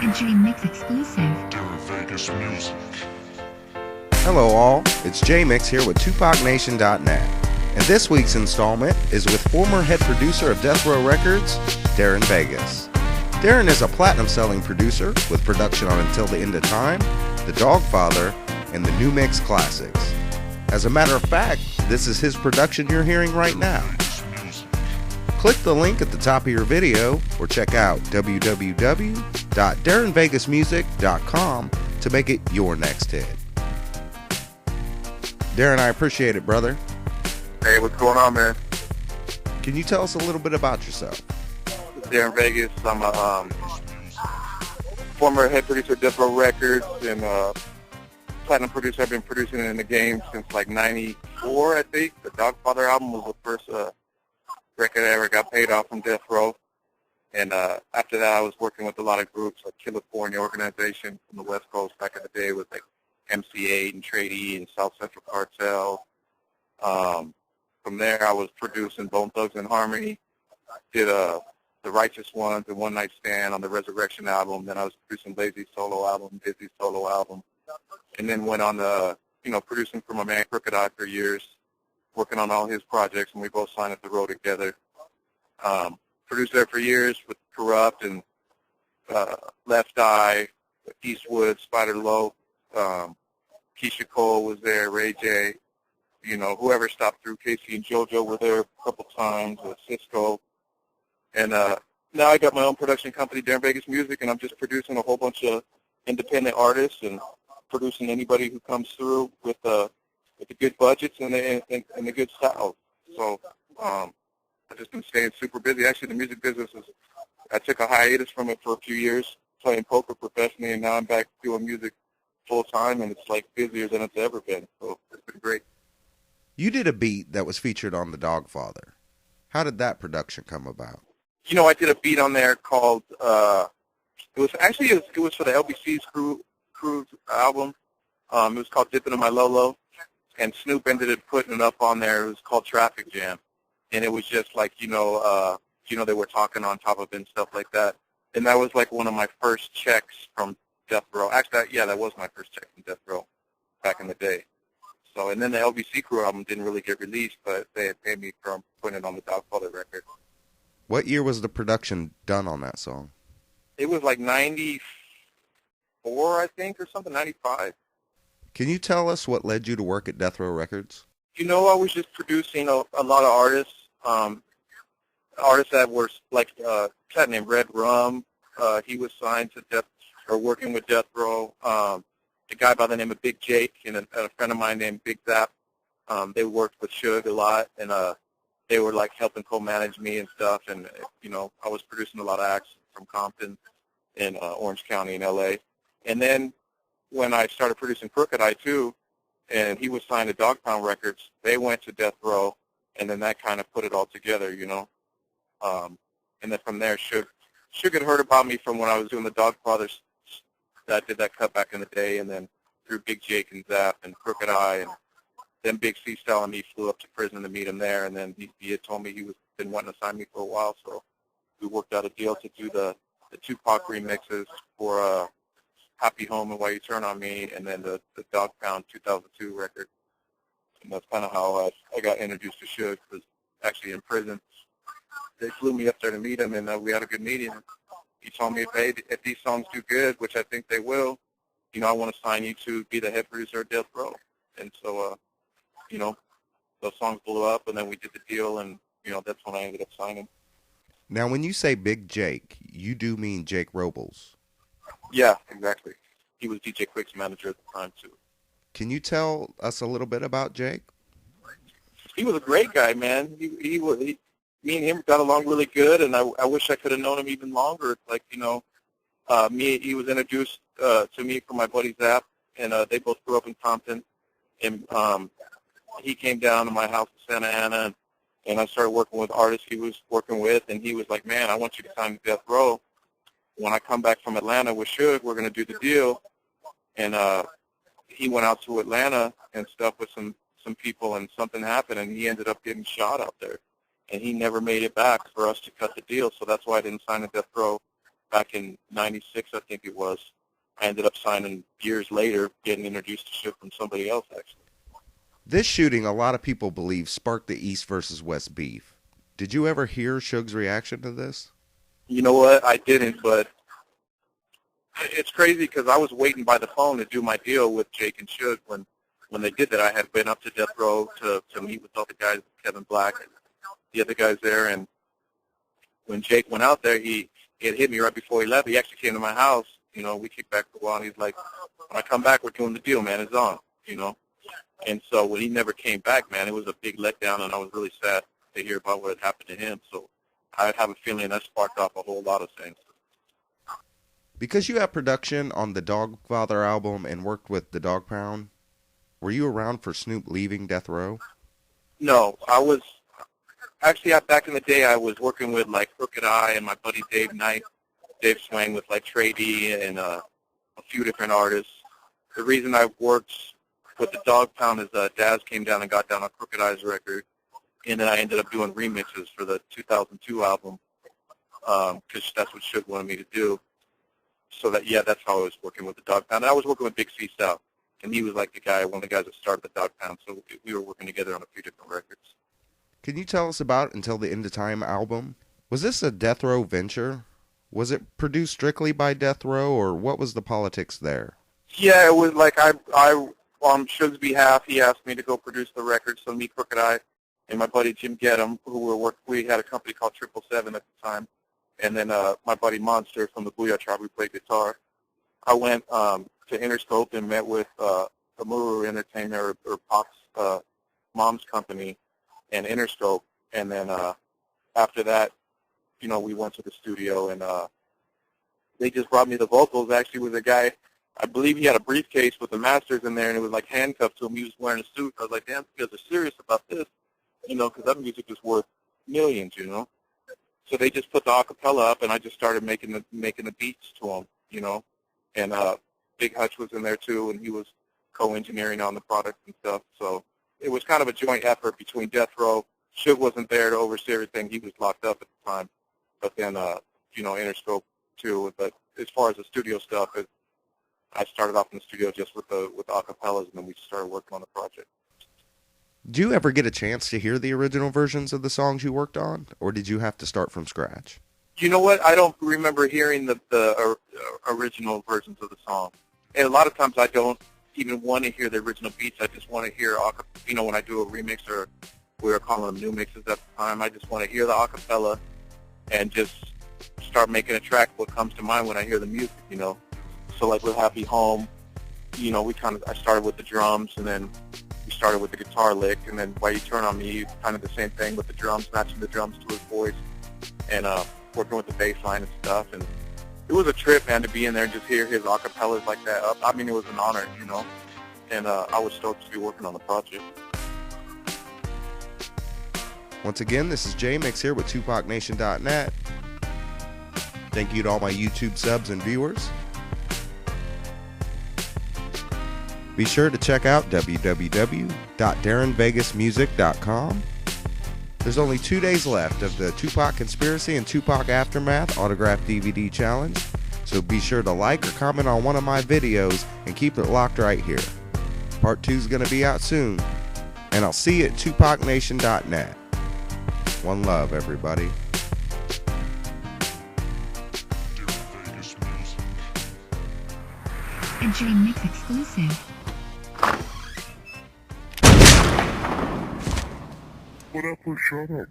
A J-Mix exclusive. Darren Vegas music. Hello all, it's J-Mix here with TupacNation.net, and this week's installment is with former head producer of Death Row Records, Darren Vegas. Darren is a platinum-selling producer with production on Until the End of Time, The Dogfather, and the New Mix Classics. As a matter of fact, this is his production you're hearing right now. Click the link at the top of your video or check out www.darrenvegasmusic.com to make it your next hit. Darren, I appreciate it, brother. Hey, what's going on, man? Can you tell us a little bit about yourself? Darren Vegas. I'm a former head producer of Death Row Records and platinum producer. I've been producing in the game since like '94, I think. The Dogfather album was the first record I ever got paid off from Death Row. And after that, I was working with a lot of groups like California Organization from the West Coast back in the day with like MC8 and Trade E and South Central Cartel. From there, I was producing Bone Thugs and Harmony. Did The Righteous Ones and One Night Stand on the Resurrection album. Then I was producing Lazy's solo album, Dizzy's solo album. And then went on the, producing for my man Crooked Eye for years, working on all his projects, and we both signed at the Row together. Produced there for years with Corrupt and Left Eye, Eastwood, Spider Low. Keisha Cole was there, Ray J. Whoever stopped through, Casey and JoJo were there a couple times, Cisco. And now I got my own production company, Darren Vegas Music, and I'm just producing a whole bunch of independent artists and producing anybody who comes through with the good budgets and the good styles. So I've just been staying super busy. Actually, the music business I took a hiatus from it for a few years, playing poker professionally, and now I'm back doing music full time, and it's like busier than it's ever been. So it's been great. You did a beat that was featured on The Dogfather. How did that production come about? I did a beat on there called, it was for the LBC's Cruise album. It was called Dippin' in My Lolo, and Snoop ended up putting it up on there. It was called Traffic Jam, and it was just like, they were talking on top of it and stuff like that. And that was like one of my first checks from Death Row. Actually, that was my first check from Death Row back in the day. So, and then the LBC Crew album didn't really get released, but they had paid me for putting it on the Dogfather record. What year was the production done on that song? It was like 94, I think, or something, 95. Can you tell us what led you to work at Death Row Records? I was just producing a lot of artists. Artists that were like a cat named Red Rum. He was signed to working with Death Row. A guy by the name of Big Jake and a friend of mine named Big Zap. They worked with Suge a lot, and they were like helping co-manage me and stuff. And I was producing a lot of acts from Compton in Orange County in LA. And then when I started producing Crooked Eye too, and he was signed to Dog Pound Records, they went to Death Row, and then that kind of put it all together, And then from there, Suge had heard about me from when I was doing the Dogfather. That did that cut back in the day, and then through Big Jake and Zap and Crooked Eye, and then Big C Style and me flew up to prison to meet him there, and then he had told me he was been wanting to sign me for a while, so we worked out a deal to do the Tupac remixes for Happy Home and Why You Turn on Me, and then the Dog Pound 2002 record. And that's kind of how I got introduced to Suge, was actually in prison. They flew me up there to meet him, and we had a good meeting. He told me, if these songs do good, which I think they will, I want to sign you to be the head producer of Death Row. And so, those songs blew up, and then we did the deal, and, that's when I ended up signing. Now, when you say Big Jake, you do mean Jake Robles. Yeah, exactly. He was DJ Quick's manager at the time, too. Can you tell us a little bit about Jake? He was a great guy, man. Me and him got along really good, and I wish I could have known him even longer. It's like, he was introduced to me from my buddy Zap, and they both grew up in Compton. And he came down to my house in Santa Ana, and I started working with artists he was working with, and he was like, man, I want you to sign to Death Row. When I come back from Atlanta with Suge, we're going to do the deal. And he went out to Atlanta and stuff with some people, and something happened, and he ended up getting shot out there. And he never made it back for us to cut the deal, so that's why I didn't sign to Death Row back in '96, I think it was. I ended up signing years later, getting introduced to Suge from somebody else, actually. This shooting, a lot of people believe, sparked the East versus West beef. Did you ever hear Suge's reaction to this? You know what? I didn't, but it's crazy because I was waiting by the phone to do my deal with Jake and Suge when they did that. I had been up to Death Row to meet with all the guys, Kevin Black and the other guys there, and when Jake went out there, he had hit me right before he left. He actually came to my house. You know, we kicked back for a while, and he's like, when I come back, we're doing the deal, man. It's on, you know. And so when he never came back, man, it was a big letdown, and I was really sad to hear about what had happened to him. So I have a feeling that sparked off a whole lot of things. Because you have production on the Dogfather album and worked with the Dog Pound, were you around for Snoop leaving Death Row? No, I was actually back in the day. I was working with like Crooked Eye and my buddy Dave Knight, Dave Swang with like Trey D and a few different artists. The reason I worked with the Dog Pound is Daz came down and got down on Crooked Eye's record, and then I ended up doing remixes for the 2002 album because that's what Suge wanted me to do. So that's how I was working with the Dog Pound. And I was working with Big C South, and he was like one of the guys that started the Dog Pound. So we were working together on a few different records. Can you tell us about Until the End of Time album? Was this a Death Row venture? Was it produced strictly by Death Row, or what was the politics there? Yeah, it was like I on Suge's behalf, he asked me to go produce the record. So me, Crooked Eye, and my buddy Jim Gedham, we had a company called 777 at the time, and then my buddy Monster from the Booyah Tribe, who played guitar. I went to Interscope and met with Amuru Entertainment or Pac's mom's company and Interscope, and then after that, you know, we went to the studio, and they just brought me the vocals. Actually, with a guy, I believe he had a briefcase with the masters in there, and it was like handcuffed to him. He was wearing a suit. I was like, damn, you guys are serious about this, you know, because that music is worth millions, you know. So they just put the acapella up, and I just started making the beats to them, you know. And Big Hutch was in there too, and he was co-engineering on the product and stuff. So it was kind of a joint effort between Death Row. Suge wasn't there to oversee everything. He was locked up at the time. But then, you know, Interscope too. But as far as the studio stuff, I started off in the studio just with the acapellas, and then we started working on the project. Did you ever get a chance to hear the original versions of the songs you worked on, or did you have to start from scratch? You know what? I don't remember hearing the original versions of the song. And a lot of times I don't even want to hear the original beats. I just want to hear, you know, when I do a remix, or we were calling them new mixes at the time, I just want to hear the acapella and just start making a track. What comes to mind when I hear the music, you know. So like with Happy Home, you know, I started with the drums, and then we started with the guitar lick, and then Why You Turn on Me, kind of the same thing with the drums, matching the drums to his voice, and working with the bass line and stuff. And it was a trip, man, to be in there and just hear his acapellas like that. I mean, it was an honor, you know, and I was stoked to be working on the project. Once again, this is J-Mix here with TupacNation.net. Thank you to all my YouTube subs and viewers. Be sure to check out www.darrenvegasmusic.com. There's only 2 days left of the Tupac Conspiracy and Tupac Aftermath autographed DVD challenge, so be sure to like or comment on one of my videos and keep it locked right here. Part 2 is going to be out soon, and I'll see you at TupacNation.net. One love, everybody. A J-Mix exclusive. What up, shut up?